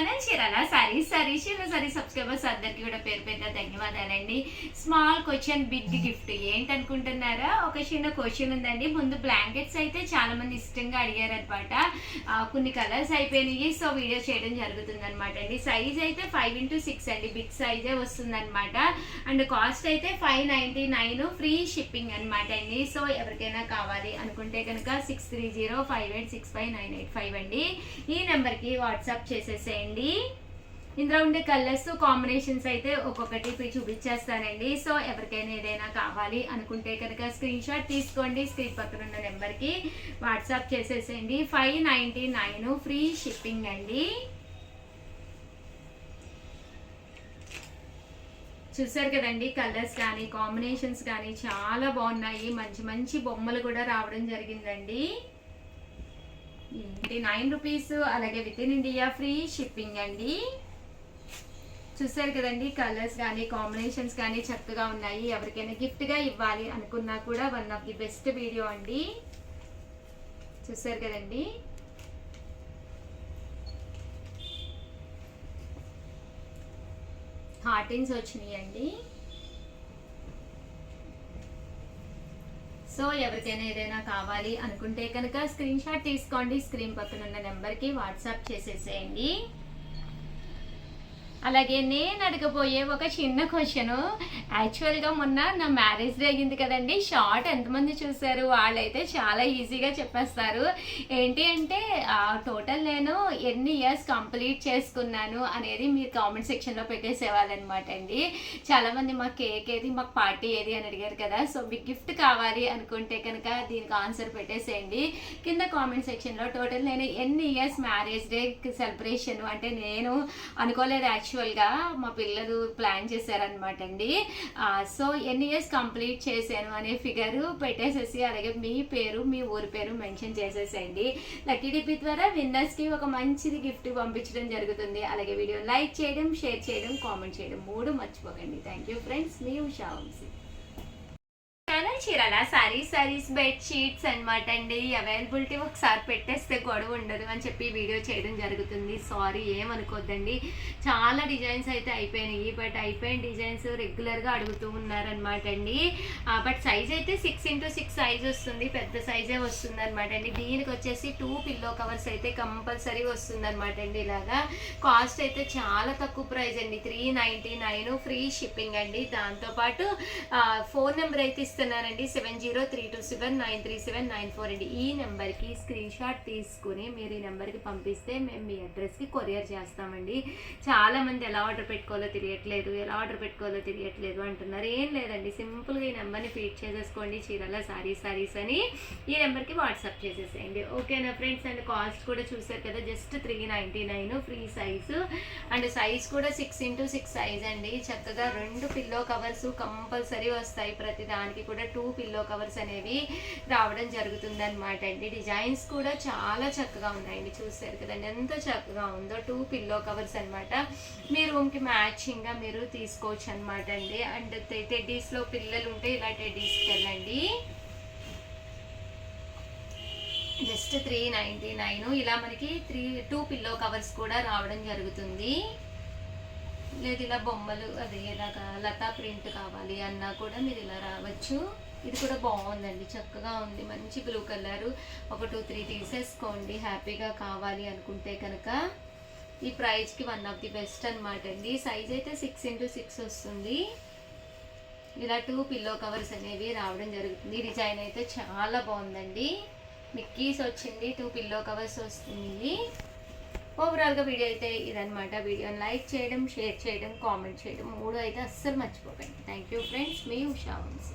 Channel Chirala saris subscribers అందరికీ కూడా పేరు పెద్ద ధన్యవాదాలండి. స్మాల్ క్వశ్చన్ బిగ్ గిఫ్ట్ ఏంటనుకుంటున్నారా? ఒక చిన్న క్వశ్చన్ ఉందండి. ముందు బ్లాంకెట్స్ అయితే చాలా మంది ఇష్టంగా అడిగారు అనమాట. కొన్ని కలర్స్ అయిపోయినాయి, సో వీడియో చేయడం జరుగుతుంది అనమాట అండి. సైజ్ అయితే 5x6 అండి, బిగ్ సైజే వస్తుంది అనమాట. అండ్ కాస్ట్ అయితే 599 ఫ్రీ షిప్పింగ్ అనమాట అండి. సో ఎవరికైనా కావాలి అనుకుంటే కనుక 6305865985 అండి. ఈ నెంబర్కి వాట్సాప్ చేసేసేయండి. ఇందులో ఉండే కలర్స్ కాంబినేషన్స్ అయితే ఒక్కొక్కటి చూపించేస్తానండి. సో ఎవరికైనా ఏదైనా కావాలి అనుకుంటే కనుక స్క్రీన్ షాట్ తీసుకోండి, స్క్రీన్ పక్కన ఉన్న నెంబర్కి వాట్సాప్ చేసేసేయండి. 599 ఫ్రీ షిప్పింగ్ అండి. చూసారు కదండి, కలర్స్ కానీ కాంబినేషన్స్ కానీ చాలా బాగున్నాయి. మంచి మంచి బొమ్మలు కూడా రావడం జరిగిందండి. 9 రూపీస్, అలాగే with in India free shipping అండి. చూసారు కదండి, కలర్స్ కానీ కాంబినేషన్స్ కానీ చక్కగా ఉన్నాయి. ఎవరికైనా గిఫ్ట్గా ఇవ్వాలి అనుకున్నా కూడా one of the best video అండి. చూసారు కదండి, హార్టిన్స్ వచ్చినాయి అండి. సో ఎవరికైనా ఏదైనా కావాలి అనుకుంటే కనుక స్క్రీన్ షాట్ తీసుకోండి, స్క్రీన్ పక్కన ఉన్న నెంబర్కి వాట్సాప్ చేసేసేయండి. అలాగే నేను అడగబోయే ఒక చిన్న క్వశ్చన్, యాక్చువల్గా మొన్న నా మ్యారేజ్ డే అయింది కదండి. షార్ట్ ఎంతమంది చూసారు? వాళ్ళైతే చాలా ఈజీగా చెప్పేస్తారు. ఏంటి అంటే టోటల్ నేను ఎన్ని ఇయర్స్ కంప్లీట్ చేసుకున్నాను అనేది మీరు కామెంట్ సెక్షన్లో పెట్టేసేవాళ్ళనమాట అండి. చాలామంది మాకు కేక్ ఏది, మాకు పార్టీ ఏది అని అడిగారు కదా. సో మీకు గిఫ్ట్ కావాలి అనుకుంటే కనుక దీనికి ఆన్సర్ పెట్టేసేయండి కింద కామెంట్ సెక్షన్లో. టోటల్ నేను ఎన్ని ఇయర్స్ మ్యారేజ్ డే సెలబ్రేషన్ అంటే నేను అనుకోలేదు, యాక్చువల్గా మా పిల్లలు ప్లాన్ చేశారనమాట అండి. సో ఎన్ని ఇయర్స్ కంప్లీట్ చేశాను అనే ఫిగర్ పెట్టేసేసి అలాగే మీ పేరు, మీ ఊరి పేరు మెన్షన్ చేసేసేయండి. లక్కీ డిపి ద్వారా విన్నర్స్కి ఒక మంచిది గిఫ్ట్ పంపించడం జరుగుతుంది. అలాగే వీడియో లైక్ చేయడం, షేర్ చేయడం, కామెంట్ చేయడం 3 మర్చిపోకండి. థ్యాంక్ యూ ఫ్రెండ్స్, మీ ఉషా వంశీ. చీరాల సారీస్ బెడ్ షీట్స్ అనమాట అండి. అవైలబిలిటీ ఒకసారి పెట్టేస్తే గొడవ ఉండదు అని చెప్పి వీడియో చేయడం జరుగుతుంది. సారీ ఏమనుకోద్దండి, చాలా డిజైన్స్ అయితే అయిపోయినాయి. బట్ అయిపోయిన డిజైన్స్ రెగ్యులర్గా అడుగుతూ ఉన్నారనమాట అండి. బట్ సైజ్ అయితే 6x6 సైజ్ వస్తుంది, పెద్ద సైజే వస్తుంది అనమాట అండి. దీనికి వచ్చేసి 2 పిల్లో కవర్స్ అయితే కంపల్సరీ వస్తుంది అనమాట అండి. ఇలాగా కాస్ట్ అయితే చాలా తక్కువ ప్రైస్ అండి, 399 ఫ్రీ షిప్పింగ్ అండి. దాంతోపాటు ఫోన్ నెంబర్ అయితే ఇస్తున్నారండి, 7032793794 అండి. ఈ నెంబర్కి స్క్రీన్ షాట్ తీసుకుని మీరు ఈ నెంబర్కి పంపిస్తే మేము మీ అడ్రస్కి కొరియర్ చేస్తామండి. చాలామంది ఎలా ఆర్డర్ పెట్టుకోవాలో తెలియట్లేదు అంటున్నారు. ఏం లేదండి, సింపుల్గా ఈ నెంబర్ని ఫీడ్ చేసేసుకోండి, చీరాల సారీస్ అని ఈ నెంబర్కి వాట్సాప్ చేసేసేయండి. ఓకేనా ఫ్రెండ్స్? అండ్ కాస్ట్ కూడా చూసారు కదా, just 399 free size. And size కూడా 6x6 సైజ్ అండి. చక్కగా 2 పిల్లో కవర్స్ కంపల్సరీ వస్తాయి. ప్రతి దానికి కూడా 2 పిల్లో కవర్స్ అనేవి రావడం జరుగుతుంది అనమాట అండి. డిజైన్స్ కూడా చాలా చక్కగా ఉన్నాయండి. చూసారు కదండి ఎంత చక్కగా ఉందో. 2 పిల్లో కవర్స్ అనమాట. మీ రూమ్కి మ్యాచింగ్గా మీరు తీసుకోవచ్చు అనమాట అండి. అండ్ టెడ్డీస్లో పిల్లలు ఉంటే ఇలా టెడ్డీస్కి వెళ్ళండి. జస్ట్ 399. ఇలా మనకి 2 పిల్లో కవర్స్ కూడా రావడం జరుగుతుంది. లేదు ఇలా బొమ్మలు అది ఇలాగా లతా ప్రింట్ కావాలి అన్నా కూడా మీరు ఇలా రావచ్చు. ఇది కూడా బాగుందండి, చక్కగా ఉంది, మంచి బ్లూ కలరు. ఒక 2-3 తీసేసుకోండి హ్యాపీగా కావాలి అనుకుంటే కనుక. ఈ ప్రైస్కి వన్ ఆఫ్ ది బెస్ట్ అనమాట అండి. సైజ్ అయితే 6x6 వస్తుంది. ఇలా 2 పిల్లో కవర్స్ అనేవి రావడం జరుగుతుంది. డిజైన్ అయితే చాలా బాగుందండి. మిక్కీస్ వచ్చింది, 2 పిల్లో కవర్స్ వస్తుంది. ఓవరాల్గా వీడియో అయితే ఇదనమాట. వీడియోని లైక్ చేయడం, షేర్ చేయడం, కామెంట్ చేయడం 3 అయితే అస్సలు మర్చిపోకండి. థ్యాంక్ యూ ఫ్రెండ్స్, మీ ఉషా వంశీ.